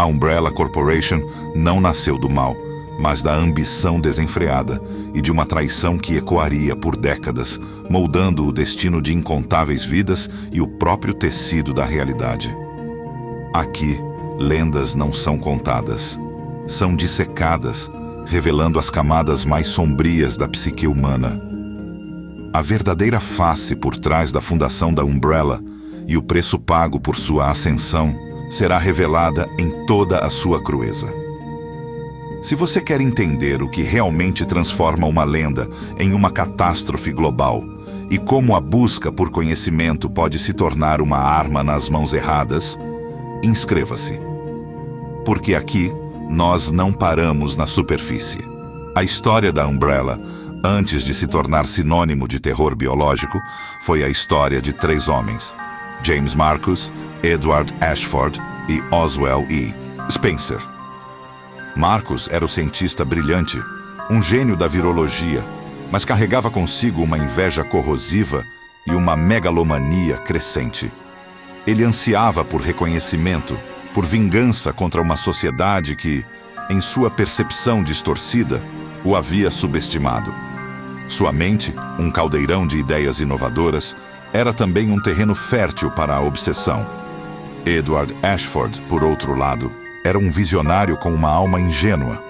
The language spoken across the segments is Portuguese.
A Umbrella Corporation não nasceu do mal, mas da ambição desenfreada e de uma traição que ecoaria por décadas, moldando o destino de incontáveis vidas e o próprio tecido da realidade. Aqui, lendas não são contadas, são dissecadas, revelando as camadas mais sombrias da psique humana. A verdadeira face por trás da fundação da Umbrella e o preço pago por sua ascensão será revelada em toda a sua crueza. Se você quer entender o que realmente transforma uma lenda em uma catástrofe global e como a busca por conhecimento pode se tornar uma arma nas mãos erradas, inscreva-se. Porque aqui, nós não paramos na superfície. A história da Umbrella, antes de se tornar sinônimo de terror biológico, foi a história de 3 homens: James Marcus, Edward Ashford e Oswell E. Spencer. Marcus era o cientista brilhante, um gênio da virologia, mas carregava consigo uma inveja corrosiva e uma megalomania crescente. Ele ansiava por reconhecimento, por vingança contra uma sociedade que, em sua percepção distorcida, o havia subestimado. Sua mente, um caldeirão de ideias inovadoras, era também um terreno fértil para a obsessão. Edward Ashford, por outro lado, era um visionário com uma alma ingênua,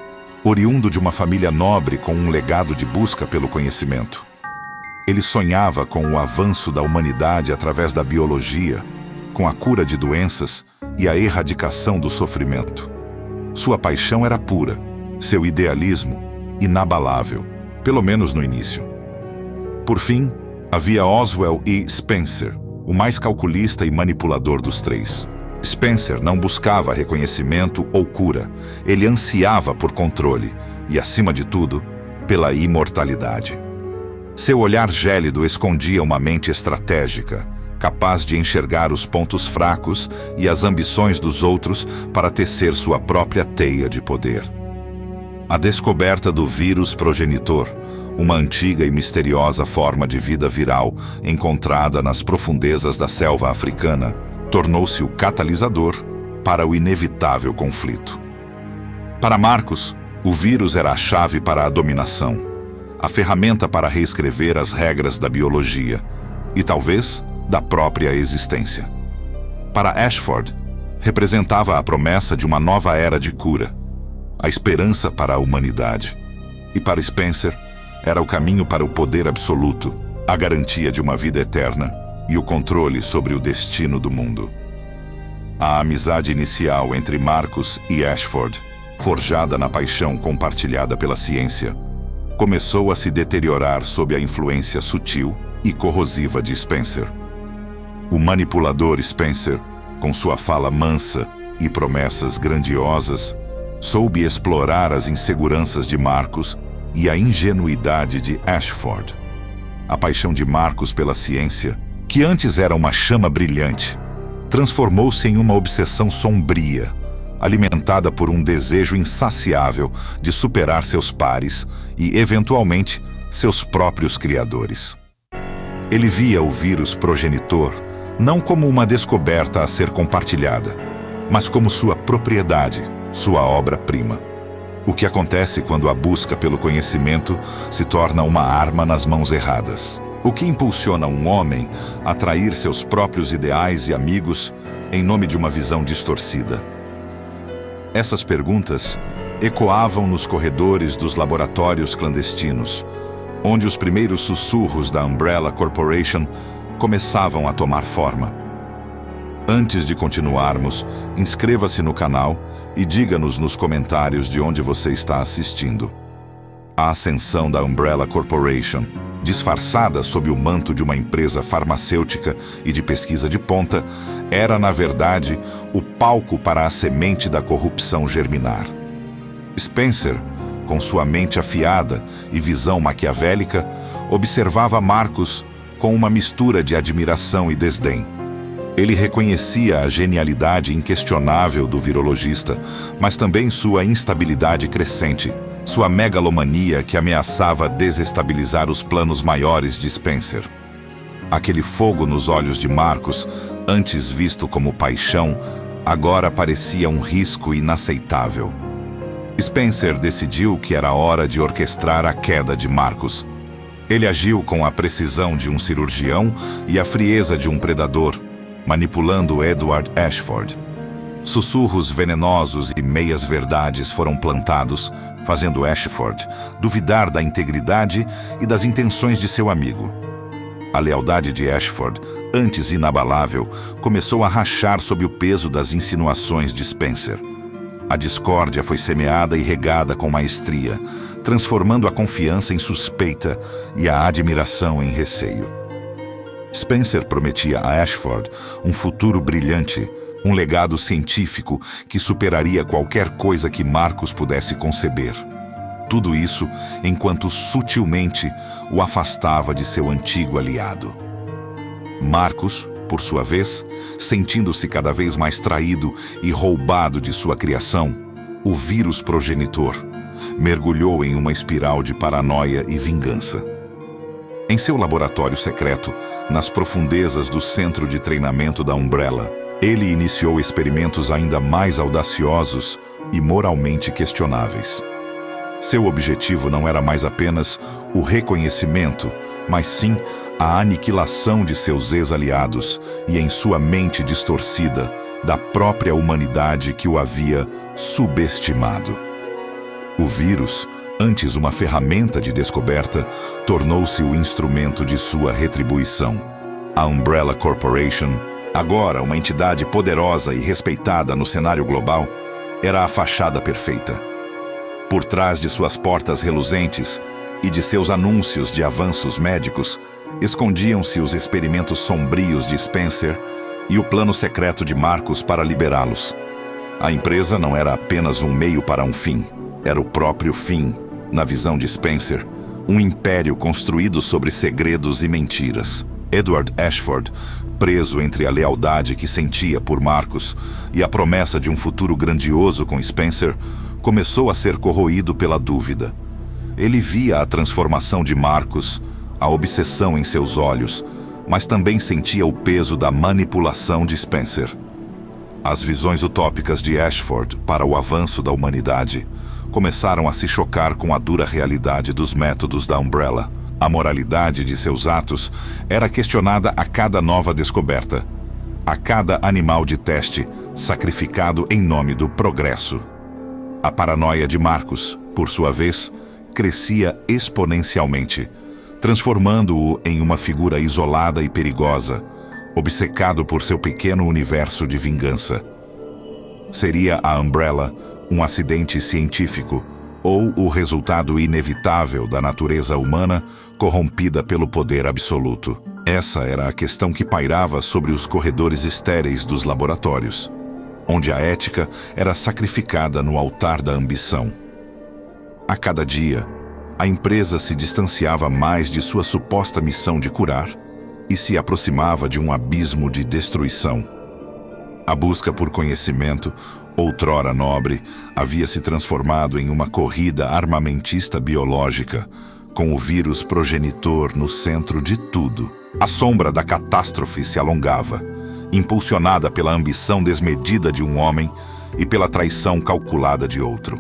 oriundo de uma família nobre com um legado de busca pelo conhecimento. Ele sonhava com o avanço da humanidade através da biologia, com a cura de doenças e a erradicação do sofrimento. Sua paixão era pura, seu idealismo inabalável, pelo menos no início. Por fim, havia Oswell E. Spencer, o mais calculista e manipulador dos 3. Spencer não buscava reconhecimento ou cura, ele ansiava por controle e, acima de tudo, pela imortalidade. Seu olhar gélido escondia uma mente estratégica, capaz de enxergar os pontos fracos e as ambições dos outros para tecer sua própria teia de poder. A descoberta do vírus progenitor, uma antiga e misteriosa forma de vida viral encontrada nas profundezas da selva africana, tornou-se o catalisador para o inevitável conflito. Para Marcus, o vírus era a chave para a dominação, a ferramenta para reescrever as regras da biologia e, talvez, da própria existência. Para Ashford, representava a promessa de uma nova era de cura, a esperança para a humanidade. E para Spencer, era o caminho para o poder absoluto, a garantia de uma vida eterna e o controle sobre o destino do mundo. A amizade inicial entre Marcus e Ashford, forjada na paixão compartilhada pela ciência, começou a se deteriorar sob a influência sutil e corrosiva de Spencer. O manipulador Spencer, com sua fala mansa e promessas grandiosas, soube explorar as inseguranças de Marcus e a ingenuidade de Ashford. A paixão de Marcus pela ciência, que antes era uma chama brilhante, transformou-se em uma obsessão sombria, alimentada por um desejo insaciável de superar seus pares e, eventualmente, seus próprios criadores. Ele via o vírus progenitor não como uma descoberta a ser compartilhada, mas como sua propriedade, sua obra-prima. O que acontece quando a busca pelo conhecimento se torna uma arma nas mãos erradas? O que impulsiona um homem a trair seus próprios ideais e amigos em nome de uma visão distorcida? Essas perguntas ecoavam nos corredores dos laboratórios clandestinos, onde os primeiros sussurros da Umbrella Corporation começavam a tomar forma. Antes de continuarmos, inscreva-se no canal e diga-nos nos comentários de onde você está assistindo. A ascensão da Umbrella Corporation, disfarçada sob o manto de uma empresa farmacêutica e de pesquisa de ponta, era, na verdade, o palco para a semente da corrupção germinar. Spencer, com sua mente afiada e visão maquiavélica, observava Marcus com uma mistura de admiração e desdém. Ele reconhecia a genialidade inquestionável do virologista, mas também sua instabilidade crescente, sua megalomania que ameaçava desestabilizar os planos maiores de Spencer. Aquele fogo nos olhos de Marcus, antes visto como paixão, agora parecia um risco inaceitável. Spencer decidiu que era hora de orquestrar a queda de Marcus. Ele agiu com a precisão de um cirurgião e a frieza de um predador, manipulando Edward Ashford. Sussurros venenosos e meias-verdades foram plantados, fazendo Ashford duvidar da integridade e das intenções de seu amigo. A lealdade de Ashford, antes inabalável, começou a rachar sob o peso das insinuações de Spencer. A discórdia foi semeada e regada com maestria, transformando a confiança em suspeita e a admiração em receio. Spencer prometia a Ashford um futuro brilhante, um legado científico que superaria qualquer coisa que Marcus pudesse conceber. Tudo isso enquanto sutilmente o afastava de seu antigo aliado. Marcus, por sua vez, sentindo-se cada vez mais traído e roubado de sua criação, o vírus progenitor, mergulhou em uma espiral de paranoia e vingança. Em seu laboratório secreto, nas profundezas do centro de treinamento da Umbrella, ele iniciou experimentos ainda mais audaciosos e moralmente questionáveis. Seu objetivo não era mais apenas o reconhecimento, mas sim a aniquilação de seus ex-aliados e, em sua mente distorcida, da própria humanidade que o havia subestimado. O vírus, antes uma ferramenta de descoberta, tornou-se o instrumento de sua retribuição. A Umbrella Corporation, agora uma entidade poderosa e respeitada no cenário global, era a fachada perfeita. Por trás de suas portas reluzentes e de seus anúncios de avanços médicos, escondiam-se os experimentos sombrios de Spencer e o plano secreto de Marcus para liberá-los. A empresa não era apenas um meio para um fim, era o próprio fim, na visão de Spencer, um império construído sobre segredos e mentiras. Edward Ashford, preso entre a lealdade que sentia por Marcus e a promessa de um futuro grandioso com Spencer, começou a ser corroído pela dúvida. Ele via a transformação de Marcus, a obsessão em seus olhos, mas também sentia o peso da manipulação de Spencer. As visões utópicas de Ashford para o avanço da humanidade começaram a se chocar com a dura realidade dos métodos da Umbrella. A moralidade de seus atos era questionada a cada nova descoberta, a cada animal de teste sacrificado em nome do progresso. A paranoia de Marcus, por sua vez, crescia exponencialmente, transformando-o em uma figura isolada e perigosa, obcecado por seu pequeno universo de vingança. Seria a Umbrella um acidente científico ou o resultado inevitável da natureza humana corrompida pelo poder absoluto? Essa era a questão que pairava sobre os corredores estéreis dos laboratórios, onde a ética era sacrificada no altar da ambição. A cada dia, a empresa se distanciava mais de sua suposta missão de curar e se aproximava de um abismo de destruição. A busca por conhecimento, outrora nobre, havia se transformado em uma corrida armamentista biológica, com o vírus progenitor no centro de tudo. A sombra da catástrofe se alongava, impulsionada pela ambição desmedida de um homem e pela traição calculada de outro.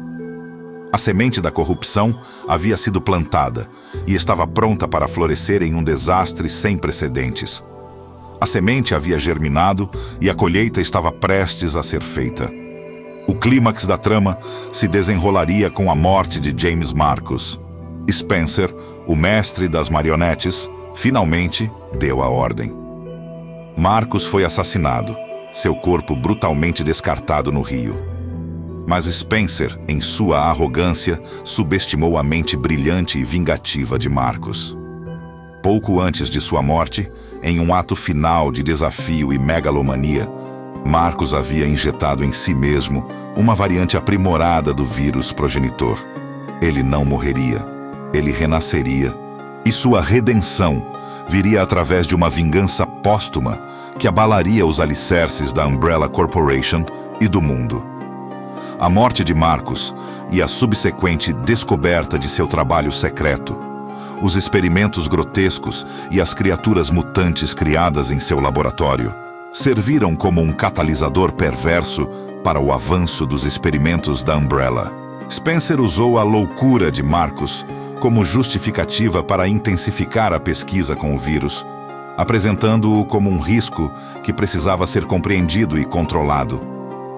A semente da corrupção havia sido plantada e estava pronta para florescer em um desastre sem precedentes. A semente havia germinado e a colheita estava prestes a ser feita. O clímax da trama se desenrolaria com a morte de James Marcus. Spencer, o mestre das marionetes, finalmente deu a ordem. Marcus foi assassinado, seu corpo brutalmente descartado no rio. Mas Spencer, em sua arrogância, subestimou a mente brilhante e vingativa de Marcus. Pouco antes de sua morte, em um ato final de desafio e megalomania, Marcus havia injetado em si mesmo uma variante aprimorada do vírus progenitor. Ele não morreria, ele renasceria, e sua redenção viria através de uma vingança póstuma que abalaria os alicerces da Umbrella Corporation e do mundo. A morte de Marcus e a subsequente descoberta de seu trabalho secreto, os experimentos grotescos e as criaturas mutantes criadas em seu laboratório, serviram como um catalisador perverso para o avanço dos experimentos da Umbrella. Spencer usou a loucura de Marcus como justificativa para intensificar a pesquisa com o vírus, apresentando-o como um risco que precisava ser compreendido e controlado,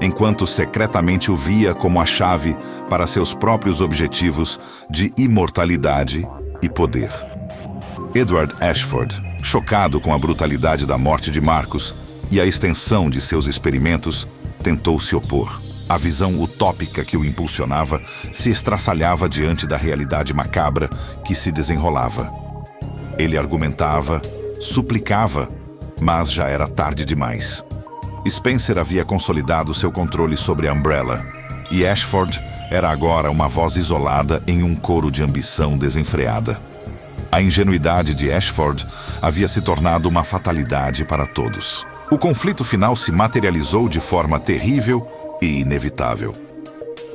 enquanto secretamente o via como a chave para seus próprios objetivos de imortalidade e poder. Edward Ashford, chocado com a brutalidade da morte de Marcus e a extensão de seus experimentos, tentou se opor. A visão utópica que o impulsionava se estraçalhava diante da realidade macabra que se desenrolava. Ele argumentava, suplicava, mas já era tarde demais. Spencer havia consolidado seu controle sobre a Umbrella, e Ashford era agora uma voz isolada em um coro de ambição desenfreada. A ingenuidade de Ashford havia se tornado uma fatalidade para todos. O conflito final se materializou de forma terrível e inevitável.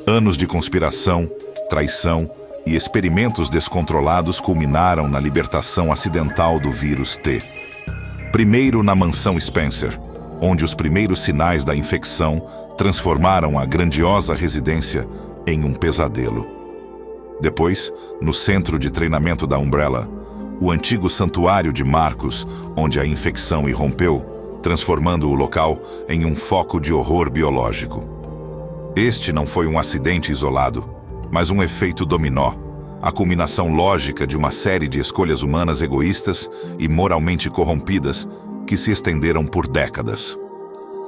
Anos de conspiração, traição e experimentos descontrolados culminaram na libertação acidental do vírus T. Primeiro na mansão Spencer, onde os primeiros sinais da infecção transformaram a grandiosa residência em um pesadelo. Depois, no centro de treinamento da Umbrella, o antigo santuário de Marcus, onde a infecção irrompeu, transformando o local em um foco de horror biológico. Este não foi um acidente isolado, mas um efeito dominó, a culminação lógica de uma série de escolhas humanas egoístas e moralmente corrompidas que se estenderam por décadas.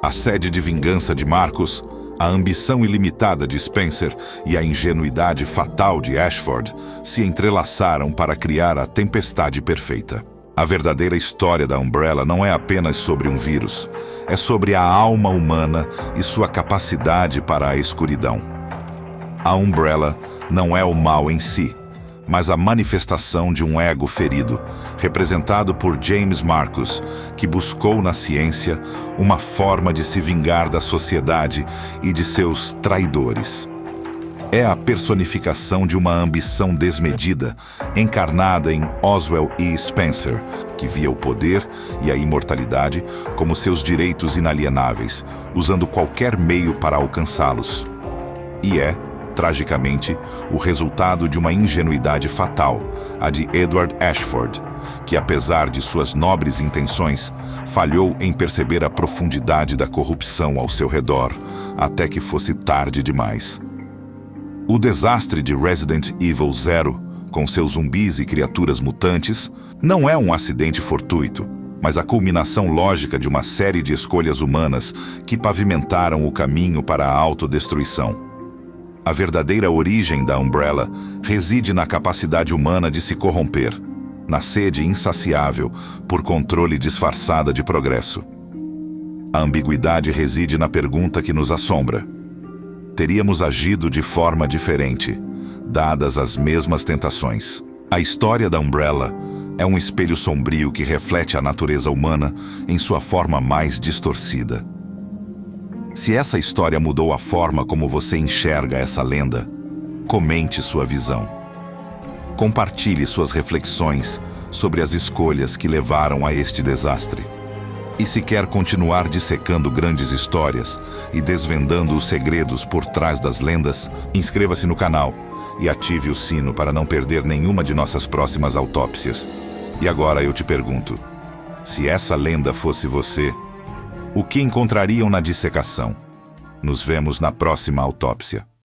A sede de vingança de Marcus, a ambição ilimitada de Spencer e a ingenuidade fatal de Ashford se entrelaçaram para criar a tempestade perfeita. A verdadeira história da Umbrella não é apenas sobre um vírus, é sobre a alma humana e sua capacidade para a escuridão. A Umbrella não é o mal em si, mas a manifestação de um ego ferido, representado por James Marcus, que buscou na ciência uma forma de se vingar da sociedade e de seus traidores. É a personificação de uma ambição desmedida, encarnada em Oswell E. Spencer, que via o poder e a imortalidade como seus direitos inalienáveis, usando qualquer meio para alcançá-los. E é, tragicamente, o resultado de uma ingenuidade fatal, a de Edward Ashford, que, apesar de suas nobres intenções, falhou em perceber a profundidade da corrupção ao seu redor, até que fosse tarde demais. O desastre de Resident Evil Zero, com seus zumbis e criaturas mutantes, não é um acidente fortuito, mas a culminação lógica de uma série de escolhas humanas que pavimentaram o caminho para a autodestruição. A verdadeira origem da Umbrella reside na capacidade humana de se corromper, na sede insaciável por controle disfarçada de progresso. A ambiguidade reside na pergunta que nos assombra. Teríamos agido de forma diferente, dadas as mesmas tentações. A história da Umbrella é um espelho sombrio que reflete a natureza humana em sua forma mais distorcida. Se essa história mudou a forma como você enxerga essa lenda, comente sua visão. Compartilhe suas reflexões sobre as escolhas que levaram a este desastre. E se quer continuar dissecando grandes histórias e desvendando os segredos por trás das lendas, inscreva-se no canal e ative o sino para não perder nenhuma de nossas próximas autópsias. E agora eu te pergunto, se essa lenda fosse você, o que encontrariam na dissecação? Nos vemos na próxima autópsia.